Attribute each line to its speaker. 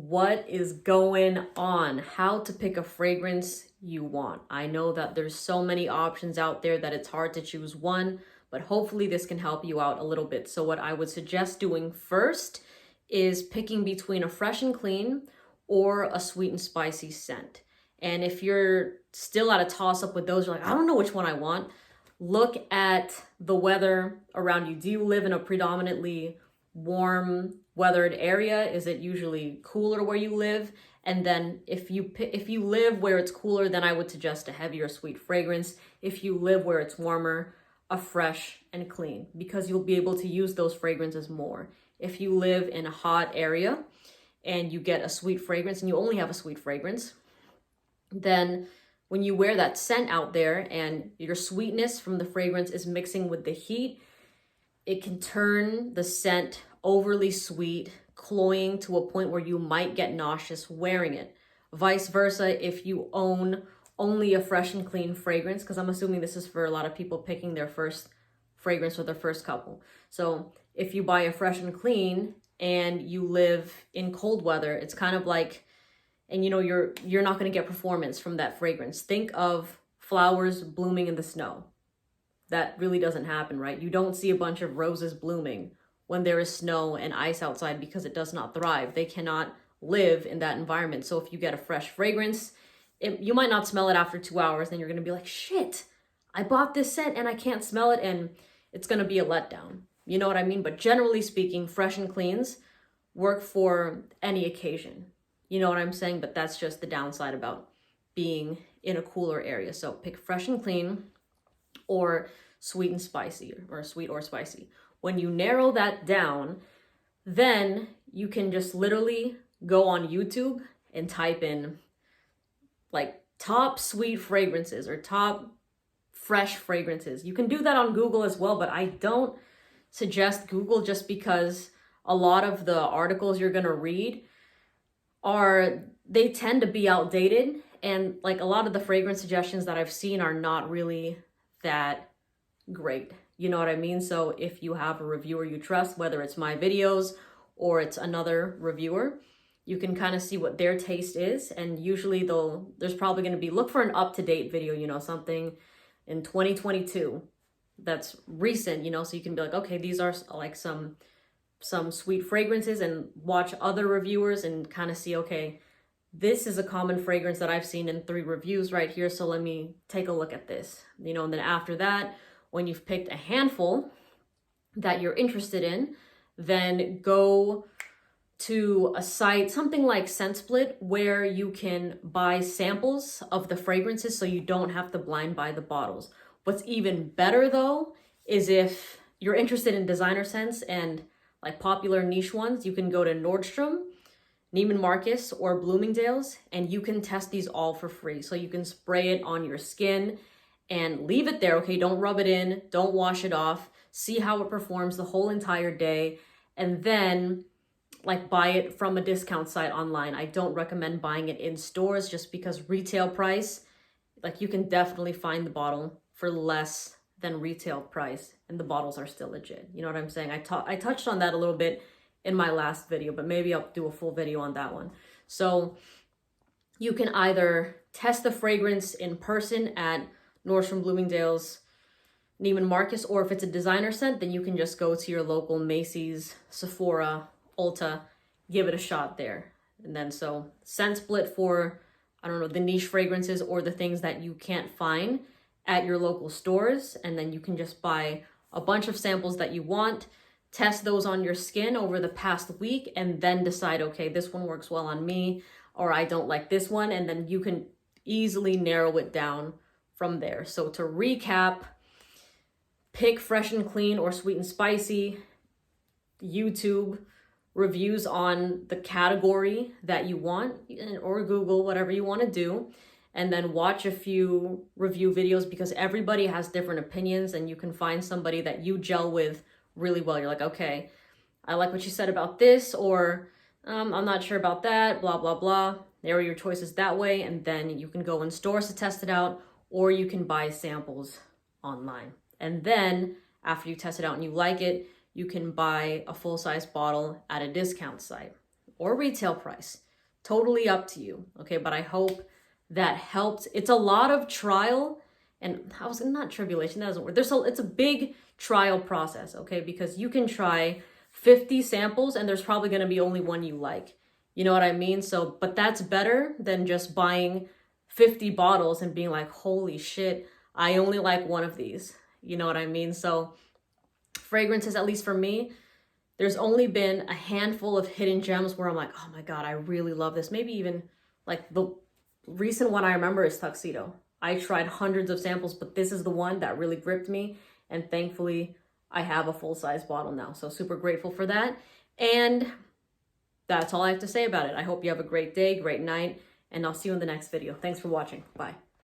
Speaker 1: What is going on? How to pick a fragrance you want. I know that there's so many options out there that it's hard to choose one, but hopefully this can help you out a little bit. So what I would suggest doing first is picking between a fresh and clean or a sweet and spicy scent. And if you're still at a toss up with those, you're like, I don't know which one I want. Look at the weather around you. Do you live in a predominantly warm weathered area? Is it usually cooler where you live? And then if you live where it's cooler, then I would suggest a heavier sweet fragrance. If you live where it's warmer, a fresh and clean, because you'll be able to use those fragrances more. If you live in a hot area and you get a sweet fragrance and you only have a sweet fragrance, then when you wear that scent out there and your sweetness from the fragrance is mixing with the heat, it can turn the scent overly sweet, cloying to a point where you might get nauseous wearing it. Vice versa, if you own only a fresh and clean fragrance, because I'm assuming this is for a lot of people picking their first fragrance for their first couple. So if you buy a fresh and clean and you live in cold weather, it's kind of like, and you know, you're not going to get performance from that fragrance. Think of flowers blooming in the snow. That really doesn't happen, right? You don't see a bunch of roses blooming when there is snow and ice outside because it does not thrive. They cannot live in that environment. So if you get a fresh fragrance, you might not smell it after 2 hours. Then you're going to be like, shit, I bought this scent and I can't smell it. And it's going to be a letdown. You know what I mean? But generally speaking, fresh and cleans work for any occasion. You know what I'm saying? But that's just the downside about being in a cooler area. So pick fresh and clean or sweet and spicy, or sweet or spicy. When you narrow that down, then you can just literally go on YouTube and type in like top sweet fragrances or top fresh fragrances. You can do that on Google as well, but I don't suggest Google just because a lot of the articles you're going to read they tend to be outdated, and like a lot of the fragrance suggestions that I've seen are not really that great. You know what I mean? So if you have a reviewer you trust, whether it's my videos or it's another reviewer, you can kind of see what their taste is. And usually there's probably going to be, look for an up-to-date video, you know, something in 2022 that's recent, you know, so you can be like, okay, these are like some sweet fragrances, and watch other reviewers and kind of see, okay, this is a common fragrance that I've seen in 3 reviews right here, so let me take a look at this, you know. And then after that, when you've picked a handful that you're interested in, then go to a site, something like ScentSplit, where you can buy samples of the fragrances so you don't have to blind buy the bottles. What's even better though is if you're interested in designer scents and like popular niche ones, you can go to Nordstrom, Neiman Marcus, or Bloomingdale's, and you can test these all for free. So you can spray it on your skin and leave it there, okay? Don't rub it in, don't wash it off. See how it performs the whole entire day, and then like buy it from a discount site online. I don't recommend buying it in stores just because retail price, like you can definitely find the bottle for less than retail price and the bottles are still legit. You know what I'm saying? I touched on that a little bit in my last video, but maybe I'll do a full video on that one. So you can either test the fragrance in person at Nordstrom, Bloomingdale's, Neiman Marcus, or if it's a designer scent, then you can just go to your local Macy's, Sephora, Ulta, give it a shot there. And then so ScentSplit for, I don't know, the niche fragrances or the things that you can't find at your local stores, and then you can just buy a bunch of samples that you want, test those on your skin over the past week, and then decide, okay, this one works well on me, or I don't like this one, and then you can easily narrow it down from there. So to recap, pick fresh and clean or sweet and spicy, YouTube reviews on the category that you want, or Google, whatever you want to do, and then watch a few review videos, because everybody has different opinions, and you can find somebody that you gel with really well. You're like, okay, I like what you said about this, or I'm not sure about that, blah, blah, blah. Narrow your choices that way, and then you can go in stores to test it out, or you can buy samples online. And then after you test it out and you like it, you can buy a full-size bottle at a discount site or retail price. totally up to you. Okay, but I hope that helped. It's a lot of trial, and I was not tribulation, that doesn't work. It's a big trial process, okay? Because you can try 50 samples and there's probably going to be only one you like. You know what I mean? So, but that's better than just buying 50 bottles and being like, holy shit, I only like one of these. You know what I mean? So fragrances, at least for me, there's only been a handful of hidden gems where I'm like, oh my God, I really love this. Maybe even like the recent one I remember is Tuxedo. I tried hundreds of samples, but this is the one that really gripped me. And thankfully, I have a full-size bottle now. So super grateful for that. And that's all I have to say about it. I hope you have a great day, great night, and I'll see you in the next video. Thanks for watching. Bye.